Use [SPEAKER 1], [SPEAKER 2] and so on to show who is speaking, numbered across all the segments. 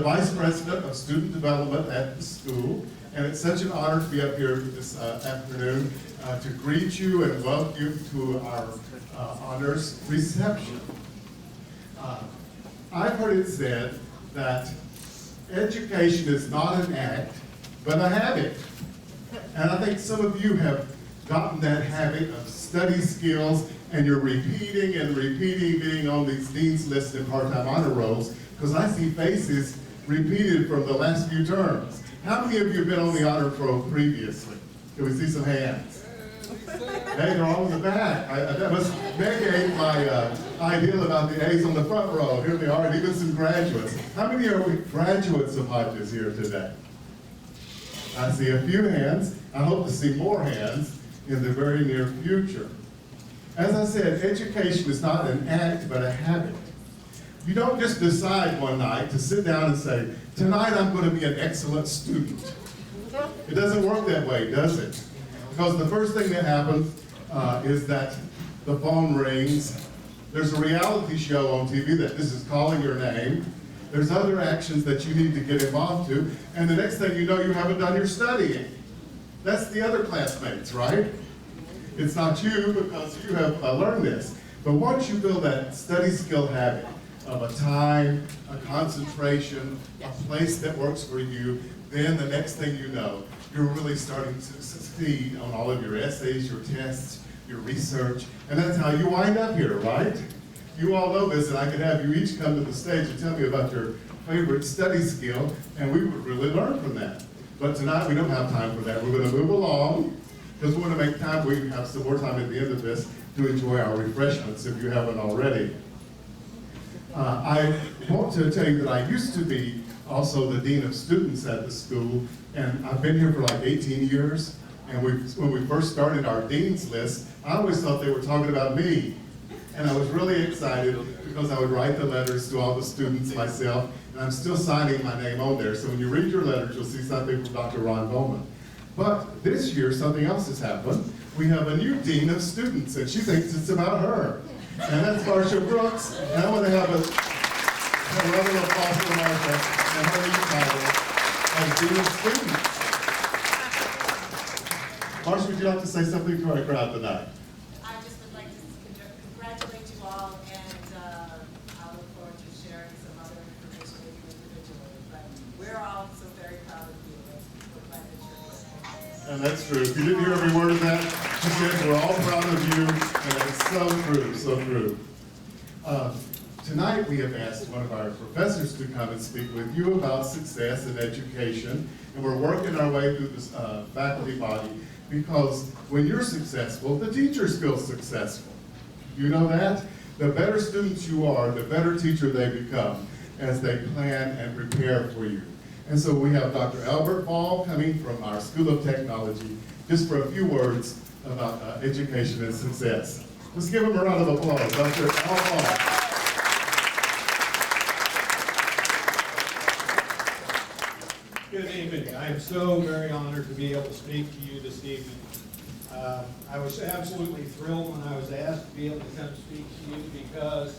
[SPEAKER 1] Vice President of Student Development at the school, and it's such an honor to be up here this afternoon to greet you and welcome you to our honors reception. I've heard it said that education is not an act, but a habit. And I think some of you have gotten that habit of study skills, and you're repeating and repeating being on these dean's lists and part-time honor rolls, because I see faces repeated from the last few terms. How many of you have been on the honor roll previously? Can we see some hands? Hey, they're all in the back. That was negate my ideal about the A's on the front row. Here they are, and even some graduates. How many are graduates of Hodges here today? I see a few hands. I hope to see more hands in the very near future. As I said, education is not an act, but a habit. You don't just decide one night to sit down and say, tonight I'm going to be an excellent student. It doesn't work that way, does it? Because the first thing that happens is that the phone rings. There's a reality show on TV that this is calling your name. There's other actions that you need to get involved to, and the next thing you know, you haven't done your studying. That's the other classmates, right? It's not you, because you have learned this. But once you build that study skill habit of a time, a concentration, a place that works for you, then the next thing you know, you're really starting to succeed on all of your essays, your tests, your research, and that's how you wind up here, right? You all know this, and I could have you each come to the stage and tell me about your favorite study skill, and we would really learn from that. But tonight we don't have time for that. We're going to move along, because we want to make time. We have some more time at the end of this to enjoy our refreshments if you haven't already. I want to tell you that I used to be also the Dean of Students at the school, and I've been here for like 18 years, and when we first started our Dean's list, I always thought they were talking about me. And I was really excited because I would write the letters to all the students myself, and I'm still signing my name on there. So when you read your letters, you'll see something from Dr. Ron Bowman. But this year, something else has happened. We have a new Dean of Students, and she thinks it's about her. And that's Marcia Brooks. And I want to have a round of applause for Marcia and her new title as Dean of Students. Marcia, would you like to say something to our crowd tonight?
[SPEAKER 2] I just would like to congratulate you all, and I look forward to sharing some other information with you individually. But we're all so very proud of you. We're glad that you're here.
[SPEAKER 1] And that's true. If you didn't hear every word of that, she said we're all proud of you, and it's so true, so true. Tonight we have asked one of our professors to come and speak with you about success in education, and we're working our way through this faculty body, because when you're successful, the teachers feel successful. You know that? The better students you are, the better teacher they become as they plan and prepare for you. And so we have Dr. Albert Ball coming from our School of Technology, just for a few words about education and success. Let's give him a round of applause, Dr. Al Ball.
[SPEAKER 3] Good evening. I am so very honored to be able to speak to you this evening. I was absolutely thrilled when I was asked to be able to come speak to you, because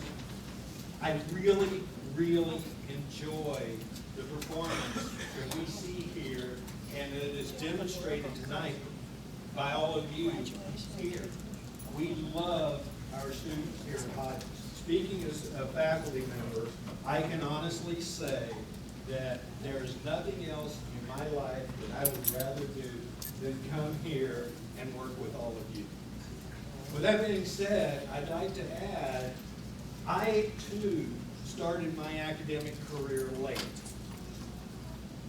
[SPEAKER 3] I really, really enjoy the performance that we see here, and it is demonstrated tonight by all of you here. We love our students here at Hodges. Speaking as a faculty member, I can honestly say that there's nothing else in my life that I would rather do than come here and work with all of you. With that being said, I'd like to add, I too started my academic career late.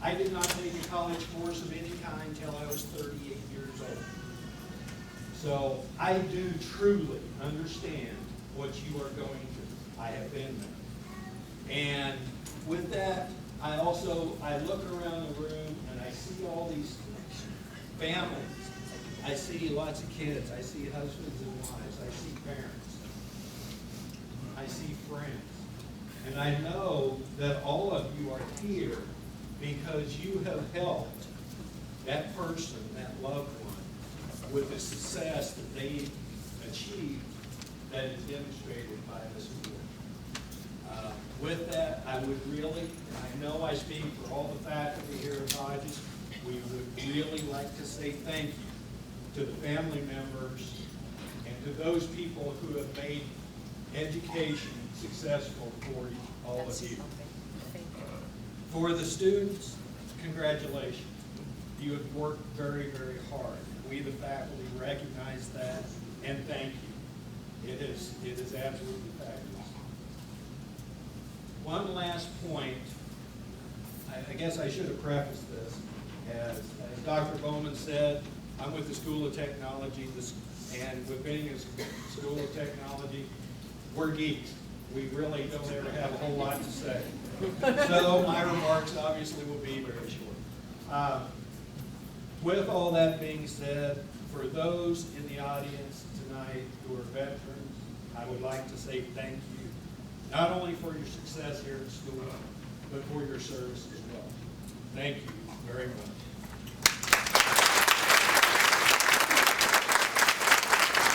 [SPEAKER 3] I did not take a college course of any kind until I was 38 years old. So I do truly understand what you are going through. I have been there. And with that, I look around the room and I see all these families. I see lots of kids. I see husbands and wives. I see parents. I see friends. And I know that all of you are here because you have helped that person, that loved one, with the success that they achieved that is demonstrated by this award. With that, I would really, and I know I speak for all the faculty here at Hodges, we would really like to say thank you to the family members and to those people who have made education successful for all of you. For the students, congratulations. You have worked very, very hard. We, the faculty, recognize that and thank you. It is absolutely fabulous. One last point, I guess I should have prefaced this. As Dr. Bowman said, I'm with the School of Technology, and with being a School of Technology, we're geeks. We really don't ever have a whole lot to say. So my remarks obviously will be very short. With all that being said, for those in the audience tonight who are veterans, I would like to say thank you, not only for your success here at school, but for your service as well. Thank you very much.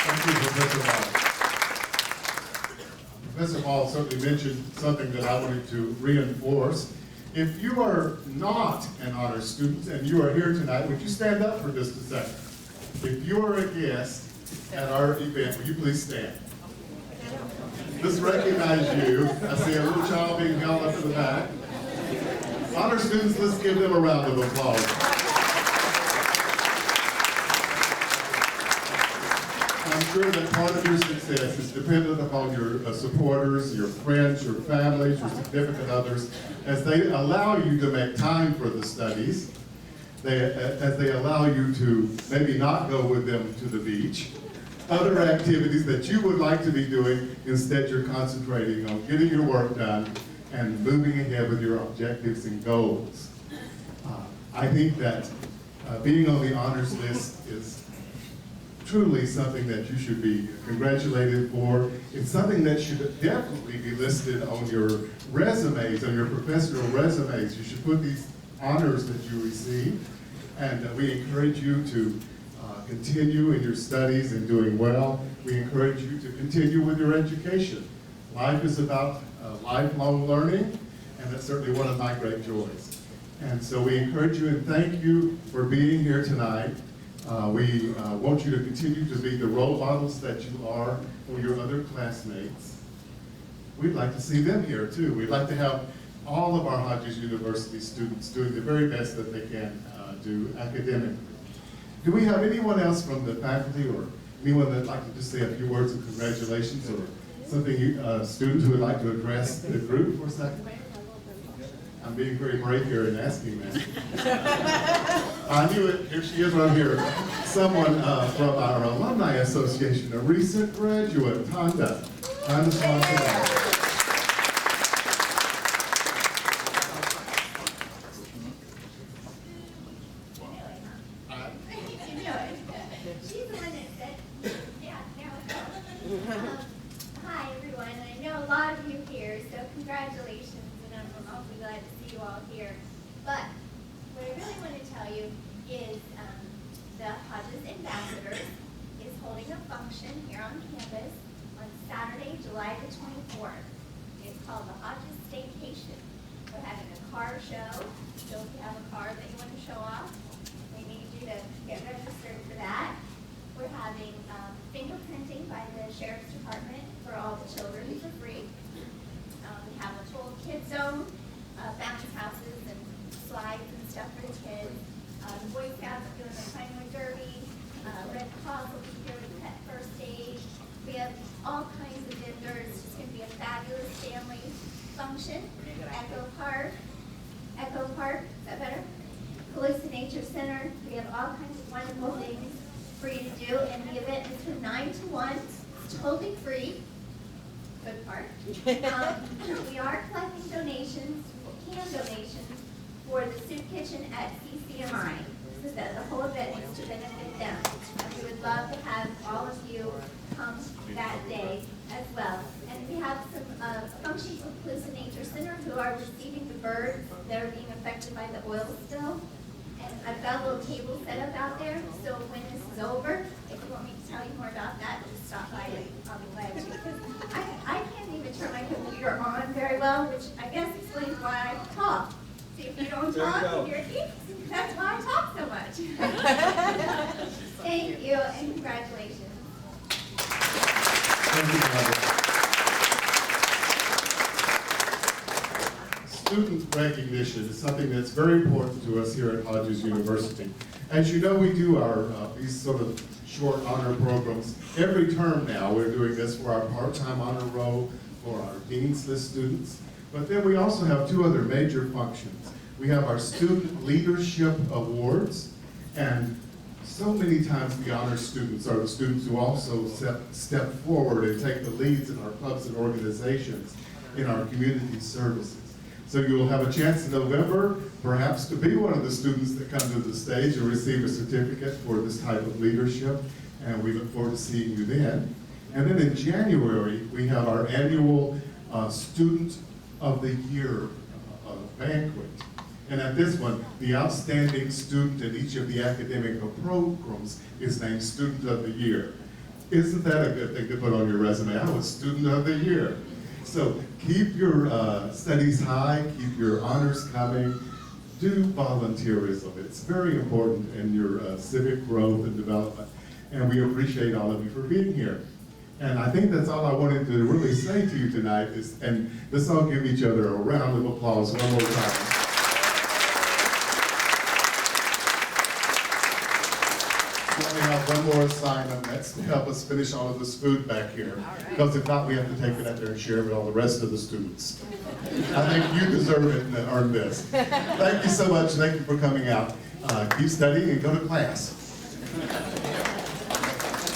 [SPEAKER 1] Thank you, Professor Hall. Professor Hall certainly mentioned something that I wanted to reinforce. If you are not an honor student and you are here tonight, would you stand up for just a second? If you are a guest at our event, will you please stand? Let's recognize you. I see a little child being held up in the back. Honor students, let's give them a round of applause. I'm sure that part of your success is dependent upon your supporters, your friends, your families, your significant others, as they allow you to make time for the studies, as they allow you to maybe not go with them to the beach, other activities that you would like to be doing, instead you're concentrating on getting your work done and moving ahead with your objectives and goals. I think that being on the honors list is truly something that you should be congratulated for. It's something that should definitely be listed on your resumes, on your professional resumes. You should put these honors that you receive, and we encourage you to continue in your studies and doing well. We encourage you to continue with your education. Life is about lifelong learning, and that's certainly one of my great joys. And so we encourage you and thank you for being here tonight. We want you to continue to be the role models that you are for your other classmates. We'd like to see them here too. We'd like to have all of our Hodges University students doing the very best that they can do academically. Do we have anyone else from the faculty or anyone that'd like to just say a few words of congratulations or something, students who would like to address the group for a second? I'm being very brave here in asking that. I knew it. Here she is right here. Someone from our Alumni Association, a recent graduate, Tonda. Tonda Soisson-Lawson.
[SPEAKER 4] Hi everyone, I know a lot of you here, so congratulations, and I'm awfully glad to see you all here. But what I really want to tell you is the Hodges Ambassadors is holding a function here on campus on Saturday, July the 24th. It's called the Hodges Staycation. We're having a car show, so if you have a car that you want to show off, we need you to get registered for that. We're having fingerprinting by the Sheriff's Department for all the children for free. We have a full kid zone, bounce houses and slides and stuff for the kids. The Boy Scouts are doing the Pinewood Derby. Red Cross will be here with pet first aid. We have all kinds of vendors. It's going to be a fabulous family function. Echo Park, is that better? Calusa Nature Center. We have all kinds of wonderful things for you to do, and the event is from 9 to 1. It's totally free. Good part. We are collecting donations, canned donations, for the soup kitchen at CCMI. So that the whole event is to benefit them. And we would love to have all of you come that day as well. And we have some functions with Calusa Nature Center who are receiving the birds that are being affected by the oil spill. And I've got a little table set up out there, so when this is over, if you want me to tell you more about that, just stop by and I'll be glad to. Because I can't even turn my computer on very don't
[SPEAKER 3] There you
[SPEAKER 4] talk
[SPEAKER 3] go.
[SPEAKER 4] if you're eating. That's why I talk so much. Thank you and congratulations.
[SPEAKER 1] Thank you, Mother. Student recognition is something that's very important to us here at Hodges University. As you know, we do our these sort of short honor programs every term now. We're doing this for our part-time honor row, for our Dean's List students. But then we also have two other major functions. We have our Student Leadership Awards, and so many times the honor students are the students who also step forward and take the leads in our clubs and organizations in our community services. So you'll have a chance in November, perhaps to be one of the students that come to the stage and receive a certificate for this type of leadership, and we look forward to seeing you then. And then in January, we have our annual Student of the Year banquet. And at this one, the outstanding student in each of the academic programs is named Student of the Year. Isn't that a good thing to put on your resume? I was Student of the Year. So keep your studies high, keep your honors coming, do volunteerism. It's very important in your civic growth and development. And we appreciate all of you for being here. And I think that's all I wanted to really say to you tonight is, and let's all give each other a round of applause one more time. Let me have one more assignment. That's to help us finish all of this food back here. Because if not, we have to take it out there and share it with all the rest of the students. I think you deserve it and earn this. Thank you so much. Thank you for coming out. Keep studying and go to class.